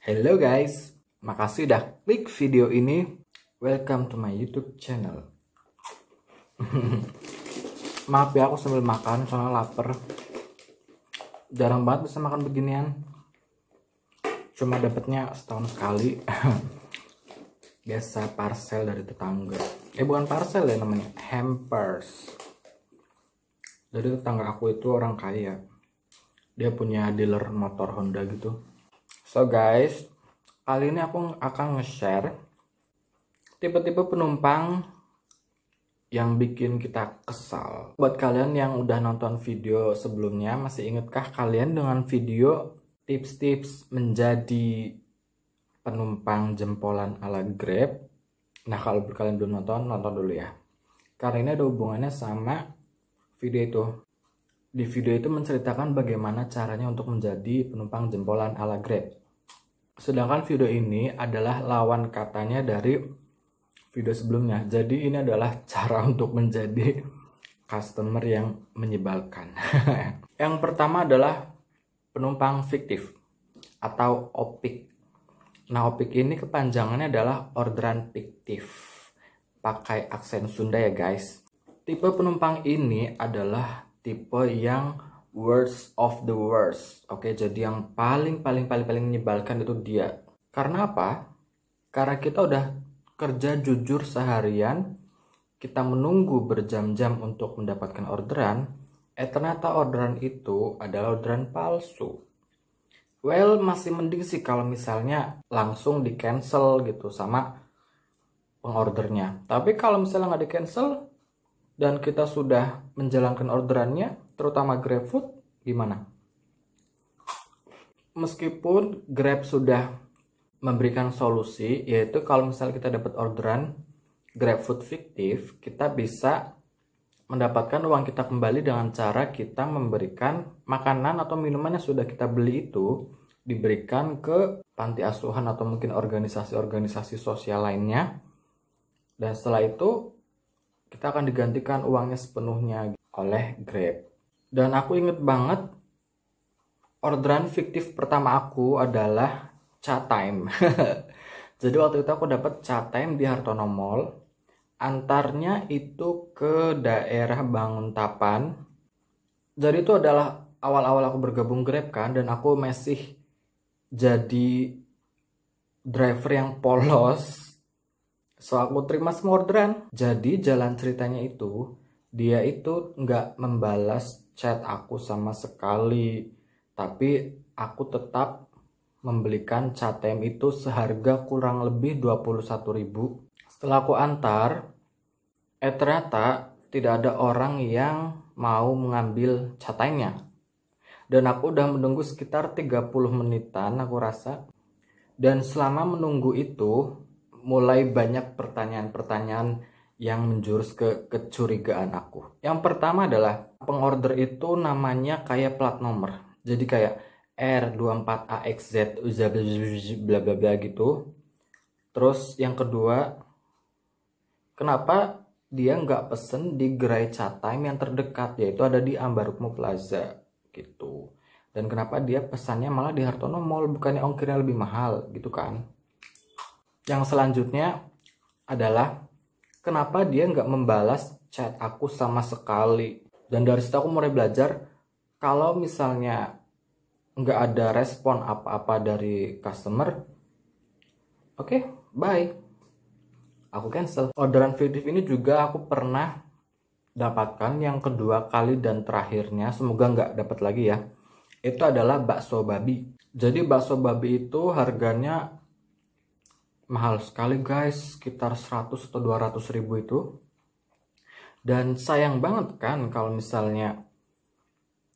Hello guys, makasih udah klik video ini. Welcome to my YouTube channel. Maaf ya, aku sambil makan soalnya lapar. Jarang banget bisa makan beginian. Cuma dapetnya setahun sekali. Biasa parcel dari tetangga. Bukan parcel ya namanya, hampers. Jadi tetangga aku itu orang kaya. Dia punya dealer motor Honda gitu. So guys, kali ini aku akan nge-share tipe-tipe penumpang yang bikin kita kesal. Buat kalian yang udah nonton video sebelumnya, masih ingetkah kalian dengan video tips-tips menjadi penumpang jempolan ala Grab? Nah, kalau kalian belum nonton, nonton dulu ya. Karena ini ada hubungannya sama video itu. Di video itu menceritakan bagaimana caranya untuk menjadi penumpang jempolan ala Grab. Sedangkan video ini adalah lawan katanya dari video sebelumnya. Jadi ini adalah cara untuk menjadi customer yang menyebalkan. Yang pertama adalah penumpang fiktif atau OPIK. Nah, OPIK ini kepanjangannya adalah orderan fiktif. Pakai aksen Sunda ya guys. Tipe penumpang ini adalah tipe yang worst of the worst. Oke, jadi yang paling menyebalkan itu dia. Karena apa? Karena kita udah kerja jujur seharian, kita menunggu berjam-jam untuk mendapatkan orderan, ternyata orderan itu adalah orderan palsu. Well, masih mending sih kalau misalnya langsung di cancel gitu sama pengordernya. Tapi kalau misalnya nggak di cancel dan kita sudah menjalankan orderannya, terutama GrabFood, gimana? Meskipun Grab sudah memberikan solusi, yaitu kalau misalnya kita dapat orderan GrabFood fiktif, kita bisa mendapatkan uang kita kembali dengan cara kita memberikan makanan atau minuman yang sudah kita beli itu diberikan ke panti asuhan atau mungkin organisasi-organisasi sosial lainnya, dan setelah itu kita akan digantikan uangnya sepenuhnya oleh Grab. Dan aku inget banget orderan fiktif pertama aku adalah chat time. Jadi waktu itu aku dapat chat time di Hartono Mall. Antarnya itu ke daerah Banguntapan. Jadi itu adalah awal-awal aku bergabung Grab kan, dan aku masih jadi driver yang polos. So aku terima semua orderan. Jadi jalan ceritanya itu, dia itu nggak membalas chat aku sama sekali. Tapi aku tetap membelikan chat time itu seharga kurang lebih 21.000. Setelah aku antar, ternyata tidak ada orang yang mau mengambil chat time-nya. Dan aku udah menunggu sekitar 30 menitan aku rasa. Dan selama menunggu itu, mulai banyak pertanyaan-pertanyaan yang menjurus ke kecurigaan aku. Yang pertama adalah pengorder itu namanya kayak plat nomor. Jadi kayak R24AXZ bla bla bla gitu. Terus yang kedua, kenapa dia nggak pesen di gerai chat time yang terdekat, yaitu ada di Ambarukmo Plaza gitu. Dan kenapa dia pesannya malah di Hartono Mall, bukannya ongkirnya lebih mahal gitu kan. Yang selanjutnya adalah kenapa dia nggak membalas chat aku sama sekali. Dan dari situ aku mulai belajar, kalau misalnya nggak ada respon apa-apa dari customer, oke, bye. Aku cancel. Orderan fiktif ini juga aku pernah dapatkan yang kedua kali dan terakhirnya, semoga nggak dapat lagi ya. Itu adalah bakso babi. Jadi bakso babi itu harganya mahal sekali guys, sekitar 100 atau 200 ribu itu. Dan sayang banget kan kalau misalnya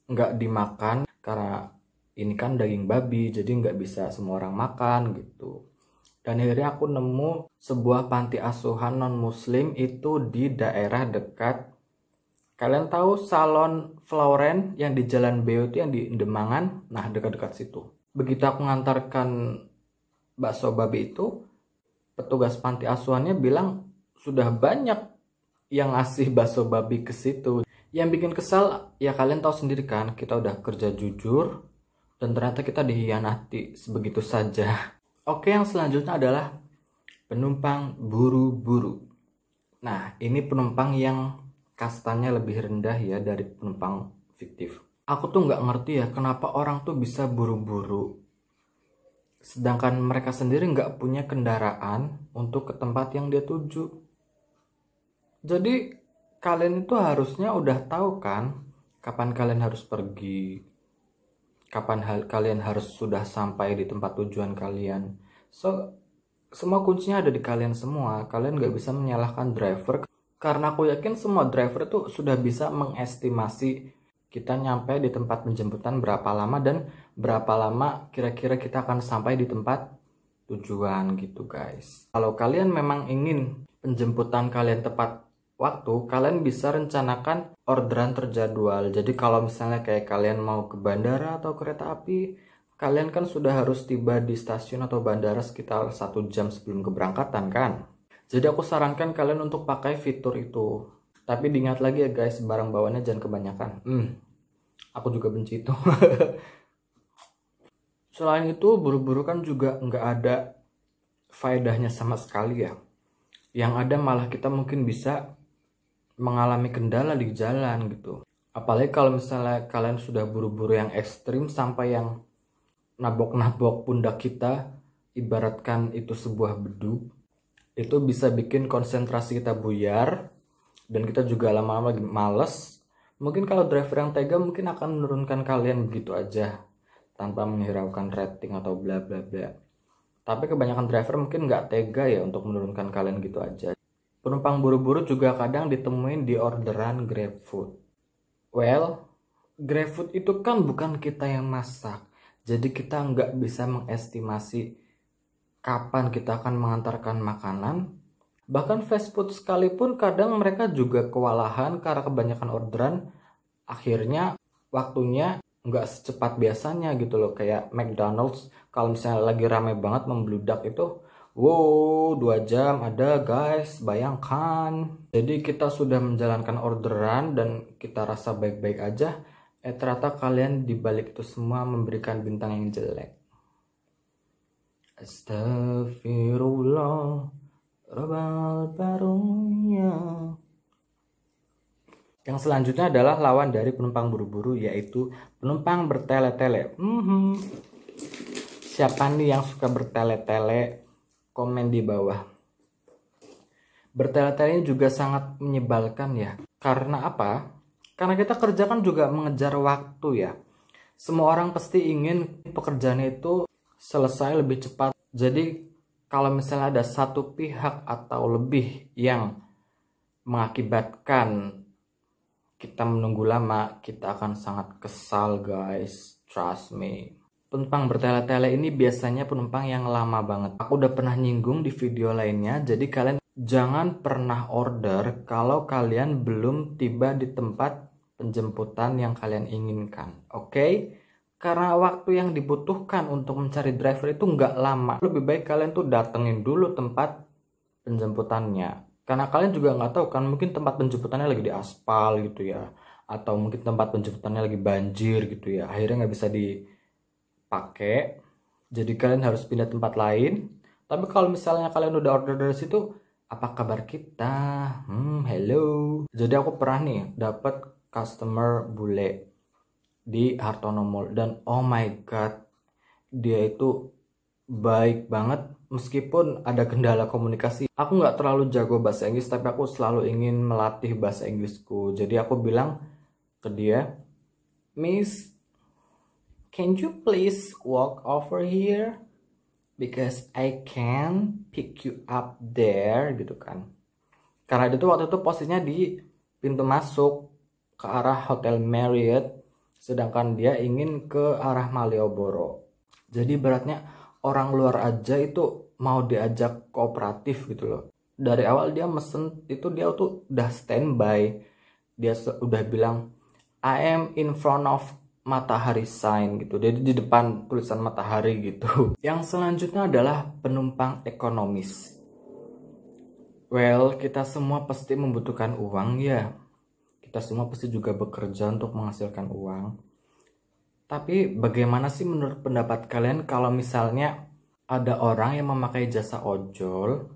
nggak dimakan, karena ini kan daging babi, jadi nggak bisa semua orang makan gitu. Dan akhirnya aku nemu sebuah panti asuhan non muslim itu di daerah dekat, kalian tahu salon Florence yang di Jalan Beo itu yang di Demangan? Nah, dekat-dekat situ. Begitu aku ngantarkan bakso babi itu, petugas panti asuhannya bilang sudah banyak yang ngasih bakso babi ke situ. Yang bikin kesal ya kalian tahu sendiri kan, kita udah kerja jujur Dan ternyata kita dikhianati sebegitu saja. Oke, yang selanjutnya adalah penumpang buru-buru. Nah, ini penumpang yang kastanya lebih rendah ya dari penumpang fiktif. Aku tuh nggak ngerti ya kenapa orang tuh bisa buru-buru, sedangkan mereka sendiri nggak punya kendaraan untuk ke tempat yang dia tuju. Jadi kalian itu harusnya udah tahu kan kapan kalian harus pergi, kapan kalian harus sudah sampai di tempat tujuan kalian. So, semua kuncinya ada di kalian semua. Kalian nggak bisa menyalahkan driver, karena aku yakin semua driver tuh sudah bisa mengestimasi kita nyampe di tempat penjemputan berapa lama dan berapa lama kira-kira kita akan sampai di tempat tujuan gitu guys. Kalau kalian memang ingin penjemputan kalian tepat waktu, kalian bisa rencanakan orderan terjadwal. Jadi kalau misalnya kayak kalian mau ke bandara atau kereta api, kalian kan sudah harus tiba di stasiun atau bandara sekitar 1 jam sebelum keberangkatan kan. Jadi aku sarankan kalian untuk pakai fitur itu. Tapi diingat lagi ya guys, barang bawaannya jangan kebanyakan. Aku juga benci itu. Selain itu, buru-buru kan juga nggak ada faedahnya sama sekali ya. Yang ada malah kita mungkin bisa mengalami kendala di jalan gitu. Apalagi kalau misalnya kalian sudah buru-buru yang ekstrim sampai yang nabok-nabok pundak kita, ibaratkan itu sebuah beduk, itu bisa bikin konsentrasi kita buyar dan kita juga lama-lama lagi males. Mungkin kalau driver yang tega mungkin akan menurunkan kalian begitu aja tanpa menghiraukan rating atau bla bla bla. Tapi kebanyakan driver mungkin nggak tega ya untuk menurunkan kalian gitu aja. Penumpang buru-buru juga kadang ditemuin di orderan GrabFood. Well, GrabFood itu kan bukan kita yang masak. Jadi kita nggak bisa mengestimasi kapan kita akan mengantarkan makanan. Bahkan fast food sekalipun kadang mereka juga kewalahan karena kebanyakan orderan. Akhirnya waktunya nggak secepat biasanya gitu loh. Kayak McDonald's kalau misalnya lagi rame banget membludak itu, wow 2 jam ada guys, bayangkan. Jadi kita sudah menjalankan orderan dan kita rasa baik-baik aja. Ternyata kalian dibalik itu semua memberikan bintang yang jelek. Astagfirullah Rabbal Barunya. Yang selanjutnya adalah lawan dari penumpang buru-buru, yaitu penumpang bertele-tele. Siapa nih yang suka bertele-tele? Komen di bawah. Bertele-tele ini juga sangat menyebalkan ya. Karena apa? Karena kita kerja kan juga mengejar waktu ya. Semua orang pasti ingin pekerjaannya itu selesai lebih cepat. Jadi kalau misalnya ada satu pihak atau lebih yang mengakibatkan kita menunggu lama, kita akan sangat kesal guys. Trust me. Penumpang bertele-tele ini biasanya penumpang yang lama banget. Aku udah pernah nyinggung di video lainnya. Jadi kalian jangan pernah order kalau kalian belum tiba di tempat penjemputan yang kalian inginkan. Oke? Karena waktu yang dibutuhkan untuk mencari driver itu nggak lama. Lebih baik kalian tuh datengin dulu tempat penjemputannya. Karena kalian juga nggak tahu kan, mungkin tempat penjemputannya lagi di aspal gitu ya. Atau mungkin tempat penjemputannya lagi banjir gitu ya. Akhirnya nggak bisa dipakai. Jadi kalian harus pindah tempat lain. Tapi kalau misalnya kalian udah order dari situ, apa kabar kita? Hello. Jadi aku pernah nih dapat customer bule di Hartono Mall dan oh my god, dia itu baik banget meskipun ada kendala komunikasi. Aku nggak terlalu jago bahasa Inggris, tapi aku selalu ingin melatih bahasa Inggrisku. Jadi aku bilang ke dia, Miss, can you please walk over here? Because I can pick you up there gitu kan. Karena itu waktu itu posisinya di pintu masuk ke arah Hotel Marriott, sedangkan dia ingin ke arah Malioboro. Jadi beratnya orang luar aja itu mau diajak kooperatif gitu loh. Dari awal dia mesen itu dia tuh udah standby. Dia udah bilang I am in front of matahari sign gitu. Jadi di depan tulisan matahari gitu. Yang selanjutnya adalah penumpang ekonomis. Well, kita semua pasti membutuhkan uang ya. Kita semua pasti juga bekerja untuk menghasilkan uang. Tapi bagaimana sih menurut pendapat kalian kalau misalnya ada orang yang memakai jasa ojol,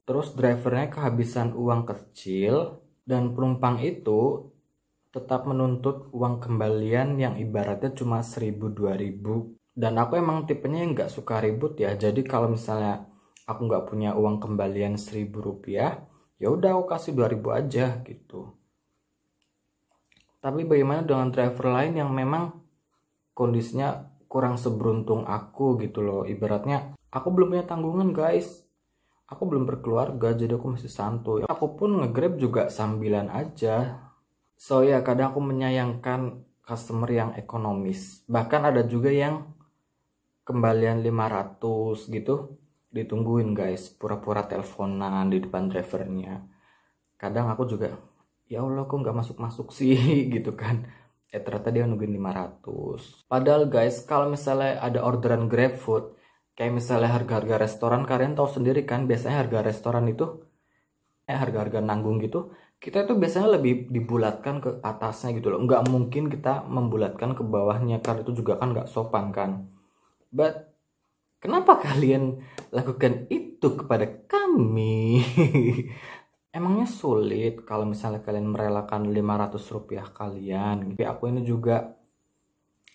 terus drivernya kehabisan uang kecil, dan penumpang itu tetap menuntut uang kembalian yang ibaratnya cuma 1.000 2.000. Dan aku emang tipenya yang nggak suka ribut ya. Jadi kalau misalnya aku nggak punya uang kembalian 1.000 rupiah, ya udah aku kasih 2.000 aja gitu. Tapi bagaimana dengan driver lain yang memang kondisinya kurang seberuntung aku gitu loh. Ibaratnya aku belum punya tanggungan guys. Aku belum berkeluarga, jadi aku masih santuy. Aku pun nge-Grab juga sambilan aja. So ya, kadang aku menyayangkan customer yang ekonomis. Bahkan ada juga yang kembalian 500 gitu ditungguin guys, pura-pura teleponan di depan drivernya. Kadang aku juga, ya Allah kok nggak masuk-masuk sih gitu kan. Ternyata dia nungguin 500. Padahal guys, kalau misalnya ada orderan GrabFood, kayak misalnya harga-harga restoran, kalian tahu sendiri kan, biasanya harga restoran itu harga-harga nanggung gitu, kita itu biasanya lebih dibulatkan ke atasnya gitu loh. Nggak mungkin kita membulatkan ke bawahnya, karena itu juga kan nggak sopan kan. But kenapa kalian lakukan itu kepada kami? Emangnya sulit kalau misalnya kalian merelakan 500 rupiah kalian? Tapi aku ini juga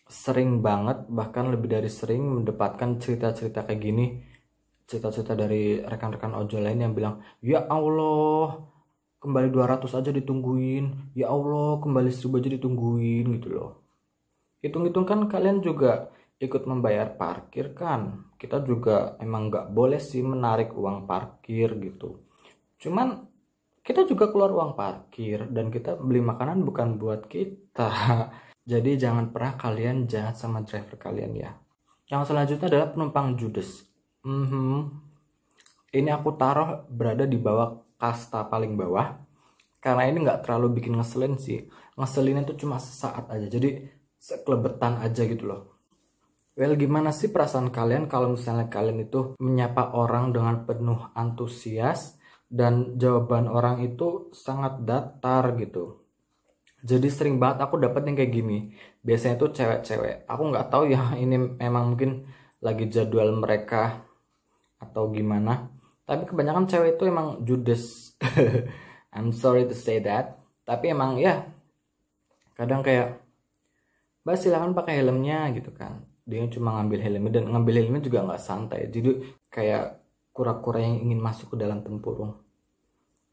sering banget, bahkan lebih dari sering mendapatkan cerita-cerita kayak gini. Cerita-cerita dari rekan-rekan ojol lain yang bilang, ya Allah kembali 200 aja ditungguin, ya Allah kembali 1.000 aja ditungguin gitu loh. Hitung-hitung kan kalian juga ikut membayar parkir kan. Kita juga emang nggak boleh sih menarik uang parkir gitu. Cuman kita juga keluar uang parkir dan kita beli makanan bukan buat kita. Jadi jangan pernah kalian jahat sama driver kalian ya. Yang selanjutnya adalah penumpang judes. Ini aku taruh berada di bawah kasta paling bawah. Karena ini nggak terlalu bikin ngeselin sih. Ngeselinnya tuh cuma sesaat aja. Jadi sekelebetan aja gitu loh. Well, gimana sih perasaan kalian kalau misalnya kalian itu menyapa orang dengan penuh antusias dan jawaban orang itu sangat datar gitu. Jadi sering banget aku dapet yang kayak gini. Biasanya tuh cewek-cewek. Aku nggak tahu ya ini memang mungkin lagi jadwal mereka atau gimana. Tapi kebanyakan cewek itu emang judes. I'm sorry to say that. Tapi emang ya kadang kayak, Mbak silakan pakai helmnya gitu kan. Dia cuma ngambil helmnya dan ngambil helmnya juga nggak santai. Jadi kayak kura-kura yang ingin masuk ke dalam tempurung.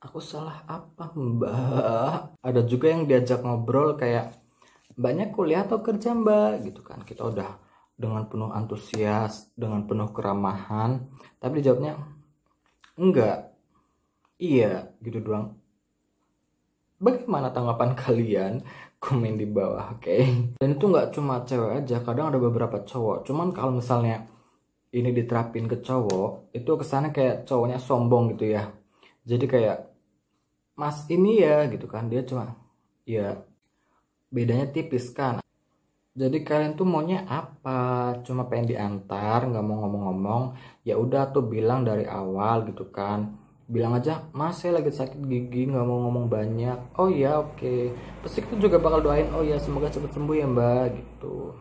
Aku salah apa Mbak? Ada juga yang diajak ngobrol kayak, Mbaknya kuliah atau kerja Mbak? Gitu kan. Kita udah dengan penuh antusias, dengan penuh keramahan. Tapi dijawabnya, enggak, iya gitu doang. Bagaimana tanggapan kalian? Komen di bawah, oke? Dan itu nggak cuma cewek aja, kadang ada beberapa cowok. Cuman kalau misalnya ini diterapin ke cowok, itu kesannya kayak cowoknya sombong gitu ya. Jadi kayak, Mas ini ya gitu kan, dia cuma, ya bedanya tipis kan. Jadi kalian tuh maunya apa? Cuma pengen diantar, nggak mau ngomong-ngomong. Ya udah tuh bilang dari awal gitu kan. Bilang aja, Mas saya lagi sakit gigi, nggak mau ngomong banyak. Oh ya oke. Pasti kita juga bakal doain, oh ya semoga cepet sembuh ya Mbak gitu.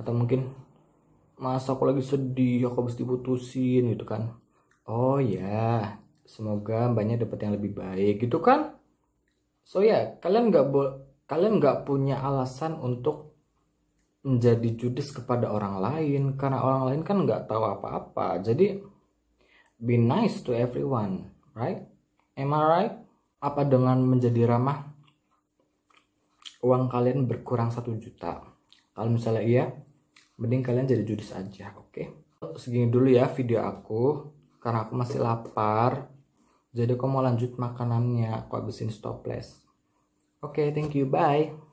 Atau mungkin, Mas aku lagi sedih, aku habis diputusin gitu kan. Oh ya, semoga Mbaknya dapat yang lebih baik gitu kan. So ya, kalian nggak punya alasan untuk menjadi judes kepada orang lain karena orang lain kan nggak tahu apa-apa. Jadi be nice to everyone, right? Am I right? Apa dengan menjadi ramah uang kalian berkurang 1 juta? Kalau misalnya iya, mending kalian jadi judes aja, oke? Segini dulu ya video aku karena aku masih lapar. Jadi aku mau lanjut makanannya, aku habisin stopless. Oke, thank you, bye.